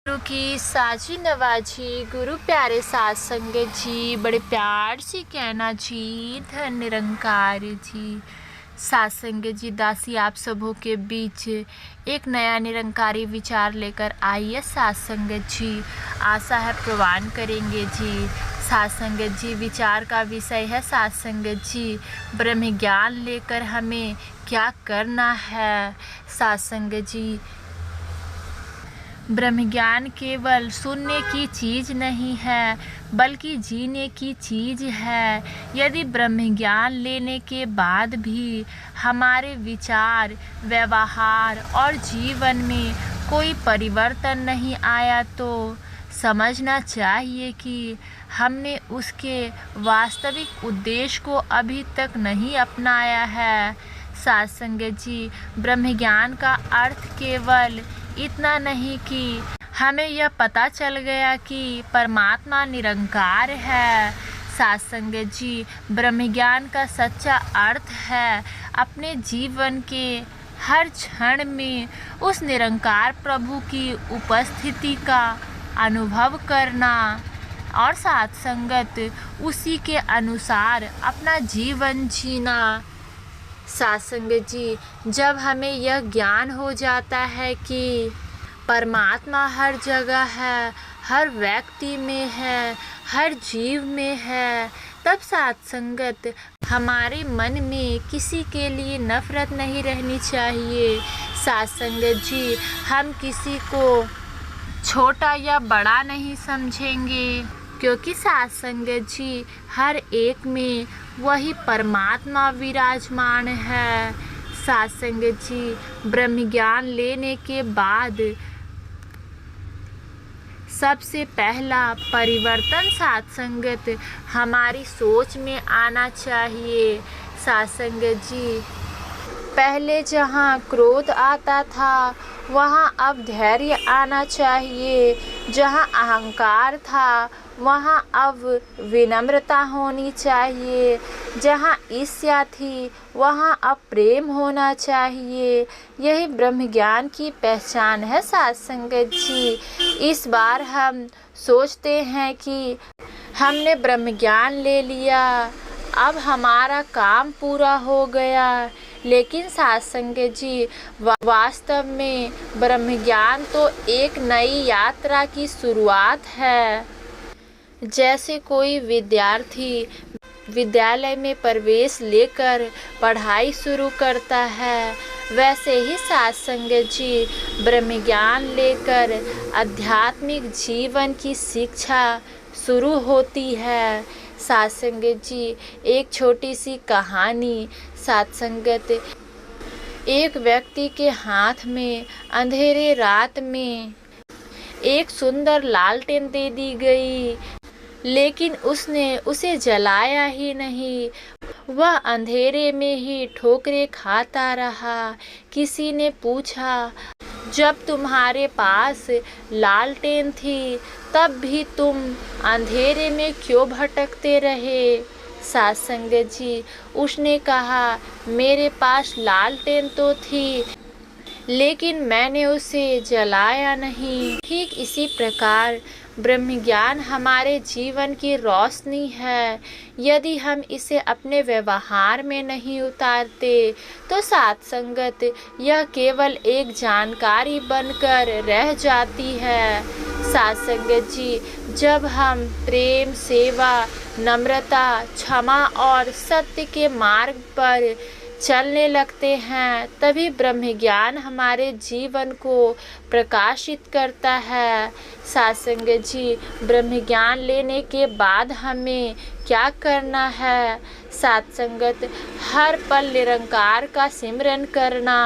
गुरु की साजी नवाजी गुरु प्यारे साथ संगत जी, बड़े प्यार से कहना जी, धन निरंकार जी। साथ संगत जी, दासी आप सबों के बीच एक नया निरंकारी विचार लेकर आई है साथ संगत जी। आशा है प्रवान करेंगे जी। साथ संगत जी, विचार का विषय है साथ संगत जी, ब्रह्म ज्ञान लेकर हमें क्या करना है। साथ संगत जी, ब्रह्म ज्ञान केवल सुनने की चीज़ नहीं है बल्कि जीने की चीज़ है। यदि ब्रह्म ज्ञान लेने के बाद भी हमारे विचार, व्यवहार और जीवन में कोई परिवर्तन नहीं आया तो समझना चाहिए कि हमने उसके वास्तविक उद्देश्य को अभी तक नहीं अपनाया है। साथ संगत जी, ब्रह्म ज्ञान का अर्थ केवल इतना नहीं कि हमें यह पता चल गया कि परमात्मा निरंकार है। साथ संगत जी, ब्रह्म ज्ञान का सच्चा अर्थ है अपने जीवन के हर क्षण में उस निरंकार प्रभु की उपस्थिति का अनुभव करना और साथ संगत उसी के अनुसार अपना जीवन जीना। साथ संगत जी, जब हमें यह ज्ञान हो जाता है कि परमात्मा हर जगह है, हर व्यक्ति में है, हर जीव में है, तब साथ संगत हमारे मन में किसी के लिए नफरत नहीं रहनी चाहिए। साथ संगत जी, हम किसी को छोटा या बड़ा नहीं समझेंगे क्योंकि साथ संगत जी, हर एक में वही परमात्मा विराजमान है। साथ संगत जी, ब्रह्म ज्ञान लेने के बाद सबसे पहला परिवर्तन साथ संगत हमारी सोच में आना चाहिए। साथ संगत जी, पहले जहाँ क्रोध आता था वहाँ अब धैर्य आना चाहिए। जहाँ अहंकार था वहाँ अब विनम्रता होनी चाहिए। जहाँ ईर्ष्या थी वहाँ अब प्रेम होना चाहिए। यही ब्रह्म ज्ञान की पहचान है साथ संगत जी। इस बार हम सोचते हैं कि हमने ब्रह्म ज्ञान ले लिया, अब हमारा काम पूरा हो गया, लेकिन साथ संगत जी, वास्तव में ब्रह्म ज्ञान तो एक नई यात्रा की शुरुआत है। जैसे कोई विद्यार्थी विद्यालय में प्रवेश लेकर पढ़ाई शुरू करता है, वैसे ही साथ संगत जी, ब्रह्म ज्ञान लेकर आध्यात्मिक जीवन की शिक्षा शुरू होती है। साथ संगत जी, एक छोटी सी कहानी। साथ संगत, एक व्यक्ति के हाथ में अंधेरे रात में एक सुंदर लालटेन दे दी गई, लेकिन उसने उसे जलाया ही नहीं। वह अंधेरे में ही ठोकरें खाता रहा। किसी ने पूछा, जब तुम्हारे पास लालटेन थी तब भी तुम अंधेरे में क्यों भटकते रहे? साथ संगत जी, उसने कहा, मेरे पास लालटेन तो थी लेकिन मैंने उसे जलाया नहीं। ठीक इसी प्रकार ब्रह्म ज्ञान हमारे जीवन की रोशनी है। यदि हम इसे अपने व्यवहार में नहीं उतारते तो साथ संगत यह केवल एक जानकारी बनकर रह जाती है। साथ संगत जी, जब हम प्रेम, सेवा, नम्रता, क्षमा और सत्य के मार्ग पर चलने लगते हैं, तभी ब्रह्म ज्ञान हमारे जीवन को प्रकाशित करता है। साथ संगत जी, ब्रह्म ज्ञान लेने के बाद हमें क्या करना है? साथ संगत, हर पल निरंकार का सिमरन करना,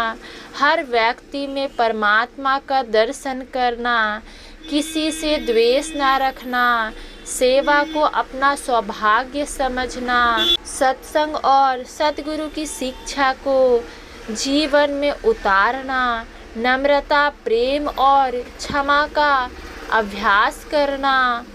हर व्यक्ति में परमात्मा का दर्शन करना, किसी से द्वेष ना रखना, सेवा को अपना सौभाग्य समझना, सत्संग और सतगुरु की शिक्षा को जीवन में उतारना, नम्रता, प्रेम और क्षमा का अभ्यास करना,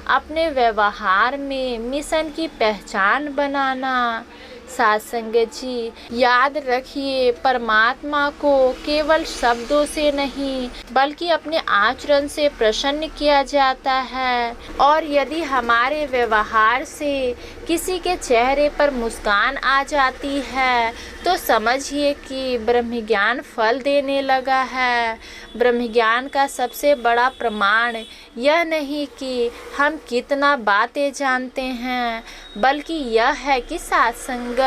अपने व्यवहार में मिशन की पहचान बनाना, साथ संगत जी, याद रखिए, परमात्मा को केवल शब्दों से नहीं बल्कि अपने आचरण से प्रसन्न किया जाता है। और यदि हमारे व्यवहार से किसी के चेहरे पर मुस्कान आ जाती है तो समझिए कि ब्रह्म ज्ञान फल देने लगा है। ब्रह्म ज्ञान का सबसे बड़ा प्रमाण यह नहीं कि हम कितना बातें जानते हैं, बल्कि यह है कि साथ संगत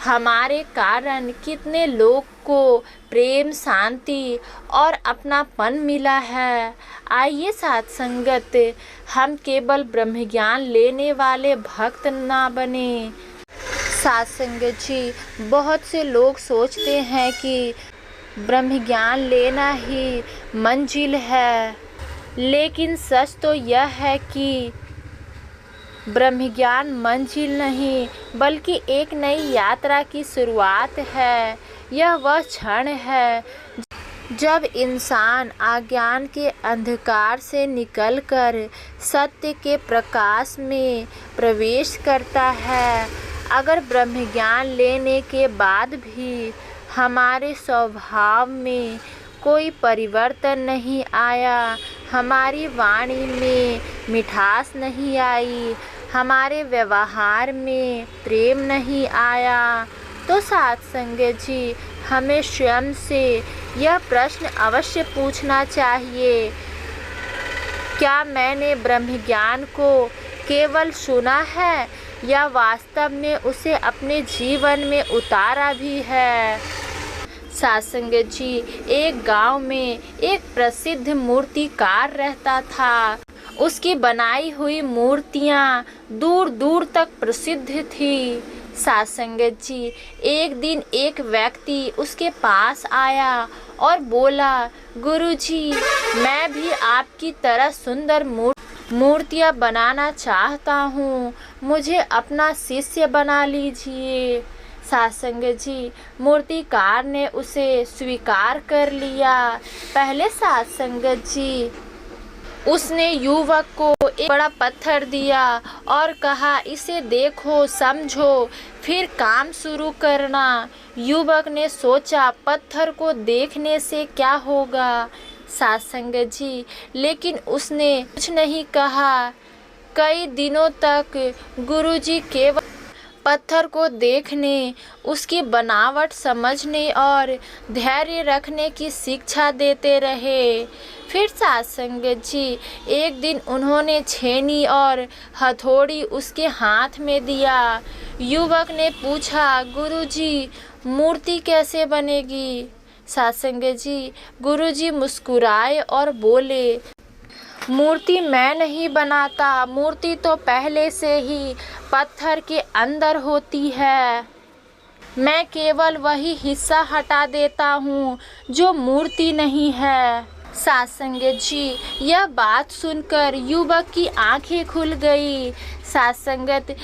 हमारे कारण कितने लोग को प्रेम, शांति और अपनापन मिला है। आइए साथ संगत, हम केवल ब्रह्म ज्ञान लेने वाले भक्त ना बने। साथ संगत जी, बहुत से लोग सोचते हैं कि ब्रह्म ज्ञान लेना ही मंजिल है, लेकिन सच तो यह है कि ब्रह्म ज्ञान मंजिल नहीं बल्कि एक नई यात्रा की शुरुआत है। यह वह क्षण है जब इंसान अज्ञान के अंधकार से निकलकर सत्य के प्रकाश में प्रवेश करता है। अगर ब्रह्म ज्ञान लेने के बाद भी हमारे स्वभाव में कोई परिवर्तन नहीं आया, हमारी वाणी में मिठास नहीं आई, हमारे व्यवहार में प्रेम नहीं आया, तो साथ संगत जी, हमें स्वयं से यह प्रश्न अवश्य पूछना चाहिए, क्या मैंने ब्रह्म ज्ञान को केवल सुना है या वास्तव में उसे अपने जीवन में उतारा भी है। साथ संगत जी, एक गांव में एक प्रसिद्ध मूर्तिकार रहता था। उसकी बनाई हुई मूर्तियां दूर दूर तक प्रसिद्ध थी। साथ संगत जी, एक दिन एक व्यक्ति उसके पास आया और बोला, गुरुजी, मैं भी आपकी तरह सुंदर मूर्तियां बनाना चाहता हूँ, मुझे अपना शिष्य बना लीजिए। साथ संगत जी, मूर्तिकार ने उसे स्वीकार कर लिया। पहले साथ संगत जी, उसने युवक को एक बड़ा पत्थर दिया और कहा, इसे देखो, समझो, फिर काम शुरू करना। युवक ने सोचा, पत्थर को देखने से क्या होगा। साथ संगत जी, लेकिन उसने कुछ नहीं कहा। कई दिनों तक गुरुजी केवल पत्थर को देखने, उसकी बनावट समझने और धैर्य रखने की शिक्षा देते रहे। फिर साथ संगत जी, एक दिन उन्होंने छेनी और हथौड़ी उसके हाथ में दिया। युवक ने पूछा, गुरुजी, मूर्ति कैसे बनेगी। साथ संगत जी, गुरुजी मुस्कुराए और बोले, मूर्ति मैं नहीं बनाता, मूर्ति तो पहले से ही पत्थर के अंदर होती है। मैं केवल वही हिस्सा हटा देता हूँ जो मूर्ति नहीं है। साथ संगत जी, यह बात सुनकर युवक की आंखें खुल गई। साथ संगत,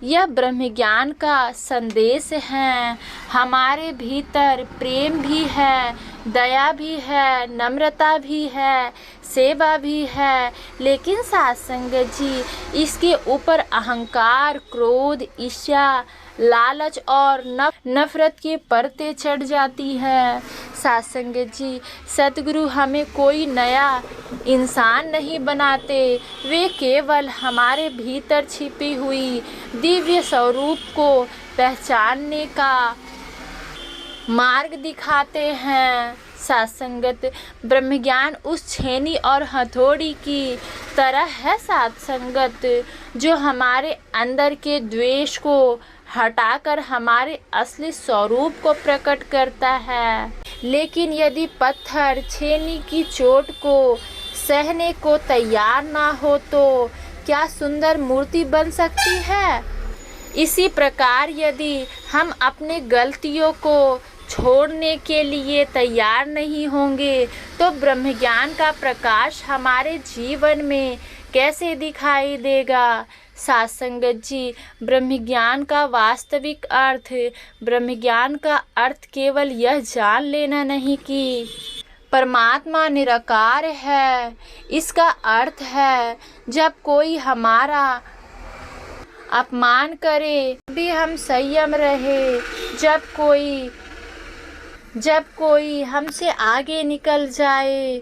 यह ब्रह्म ज्ञान का संदेश है। हमारे भीतर प्रेम भी है, दया भी है, नम्रता भी है, सेवा भी है, लेकिन साथ संगत जी, इसके ऊपर अहंकार, क्रोध, ईर्ष्या, लालच और नफरत की परतें चढ़ जाती है। साथ संगत जी, सतगुरु हमें कोई नया इंसान नहीं बनाते, वे केवल हमारे भीतर छिपी हुई दिव्य स्वरूप को पहचानने का मार्ग दिखाते हैं। साथ संगत, ब्रह्म ज्ञान उस छेनी और हथौड़ी की तरह है साथ संगत, जो हमारे अंदर के द्वेष को हटाकर हमारे असली स्वरूप को प्रकट करता है। लेकिन यदि पत्थर छेनी की चोट को सहने को तैयार ना हो तो क्या सुंदर मूर्ति बन सकती है। इसी प्रकार यदि हम अपने गलतियों को छोड़ने के लिए तैयार नहीं होंगे तो ब्रह्म ज्ञान का प्रकाश हमारे जीवन में कैसे दिखाई देगा। साथ संगत जी, ब्रह्म ज्ञान का वास्तविक अर्थ, ब्रह्म ज्ञान का अर्थ केवल यह जान लेना नहीं कि परमात्मा निराकार है। इसका अर्थ है जब कोई हमारा अपमान करे भी हम संयम रहे। जब कोई हमसे आगे निकल जाए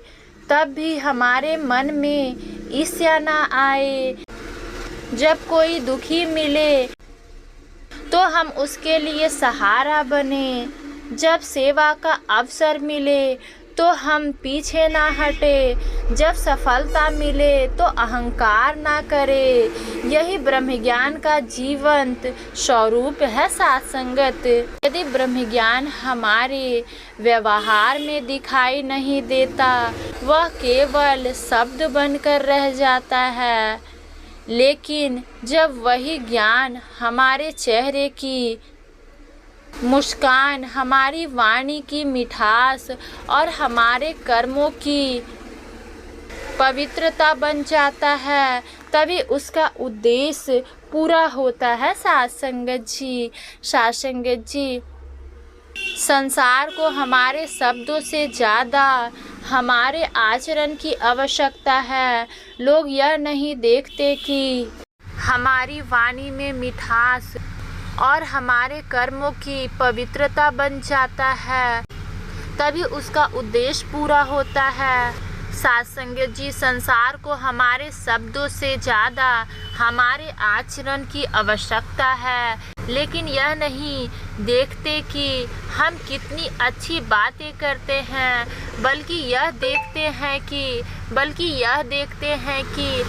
तब भी हमारे मन में ईर्ष्या ना आए। जब कोई दुखी मिले तो हम उसके लिए सहारा बने। जब सेवा का अवसर मिले तो हम पीछे ना हटे। जब सफलता मिले तो अहंकार ना करे। यही ब्रह्म ज्ञान का जीवंत स्वरूप है साथ संगत। यदि ब्रह्म ज्ञान हमारे व्यवहार में दिखाई नहीं देता, वह केवल शब्द बनकर रह जाता है। लेकिन जब वही ज्ञान हमारे चेहरे की मुस्कान, हमारी वाणी की मिठास और हमारे कर्मों की पवित्रता बन जाता है, तभी उसका उद्देश्य पूरा होता है साथ संगत जी। साथ संगत जी, संसार को हमारे शब्दों से ज़्यादा हमारे आचरण की आवश्यकता है। लोग यह नहीं देखते कि हमारी वाणी में मिठास और हमारे कर्मों की पवित्रता बन जाता है, तभी उसका उद्देश्य पूरा होता है। साथ संगत जी, संसार को हमारे शब्दों से ज़्यादा हमारे आचरण की आवश्यकता है, लेकिन यह नहीं देखते कि हम कितनी अच्छी बातें करते हैं, बल्कि यह देखते हैं कि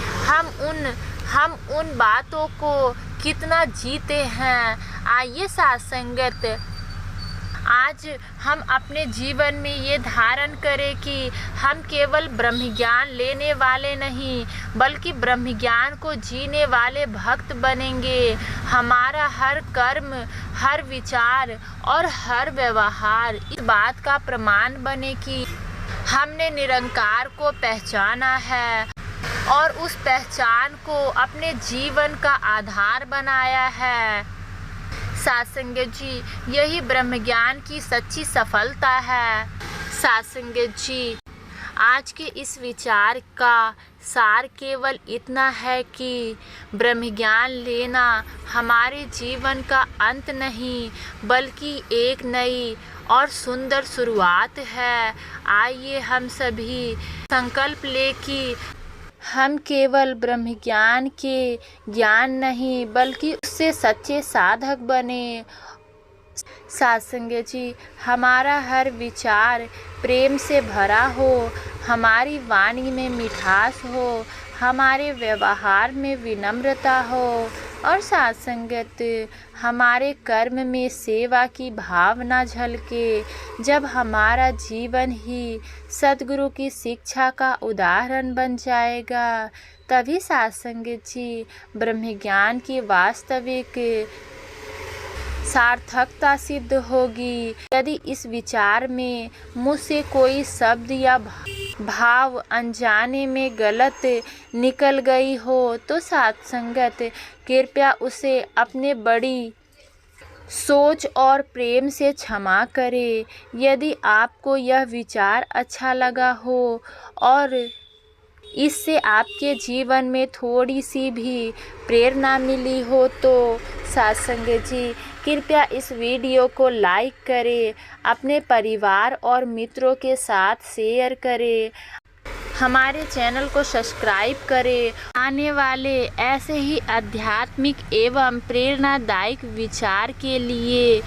हम उन बातों को कितना जीते हैं। आइए साथ संगत, आज हम अपने जीवन में ये धारण करें कि हम केवल ब्रह्म ज्ञान लेने वाले नहीं, बल्कि ब्रह्म ज्ञान को जीने वाले भक्त बनेंगे। हमारा हर कर्म, हर विचार और हर व्यवहार इस बात का प्रमाण बने कि हमने निरंकार को पहचाना है और उस पहचान को अपने जीवन का आधार बनाया है। साथ संगत जी, यही ब्रह्म ज्ञान की सच्ची सफलता है। साथ संगत जी, आज के इस विचार का सार केवल इतना है कि ब्रह्म ज्ञान लेना हमारे जीवन का अंत नहीं, बल्कि एक नई और सुंदर शुरुआत है। आइए हम सभी संकल्प लें कि हम केवल ब्रह्म ज्ञान के ज्ञान नहीं, बल्कि उससे सच्चे साधक बने। साथ संगत जी, हमारा हर विचार प्रेम से भरा हो, हमारी वाणी में मिठास हो, हमारे व्यवहार में विनम्रता हो और साथ संगत हमारे कर्म में सेवा की भावना झलके। जब हमारा जीवन ही सद्गुरु की शिक्षा का उदाहरण बन जाएगा, तभी साथ संगत जी ब्रह्म ज्ञान की वास्तविक सार्थकता सिद्ध होगी। यदि इस विचार में मुझसे कोई शब्द या भाव अनजाने में गलत निकल गई हो तो साथ संगत कृपया उसे अपने बड़ी सोच और प्रेम से क्षमा करें। यदि आपको यह विचार अच्छा लगा हो और इससे आपके जीवन में थोड़ी सी भी प्रेरणा मिली हो तो साथ संगत जी कृपया इस वीडियो को लाइक करें, अपने परिवार और मित्रों के साथ शेयर करें, हमारे चैनल को सब्सक्राइब करें। आने वाले ऐसे ही आध्यात्मिक एवं प्रेरणादायक विचार के लिए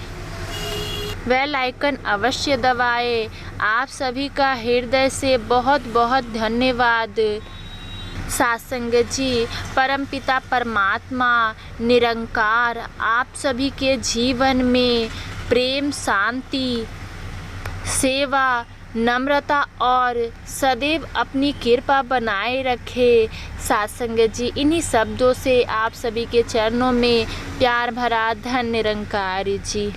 बेल आइकन अवश्य दबाएं। आप सभी का हृदय से बहुत बहुत धन्यवाद। साथ संगत जी, परमपिता परमात्मा निरंकार आप सभी के जीवन में प्रेम, शांति, सेवा, नम्रता और सदैव अपनी कृपा बनाए रखे। साथ संगत जी, इन्हीं शब्दों से आप सभी के चरणों में प्यार भरा धन्य निरंकार जी।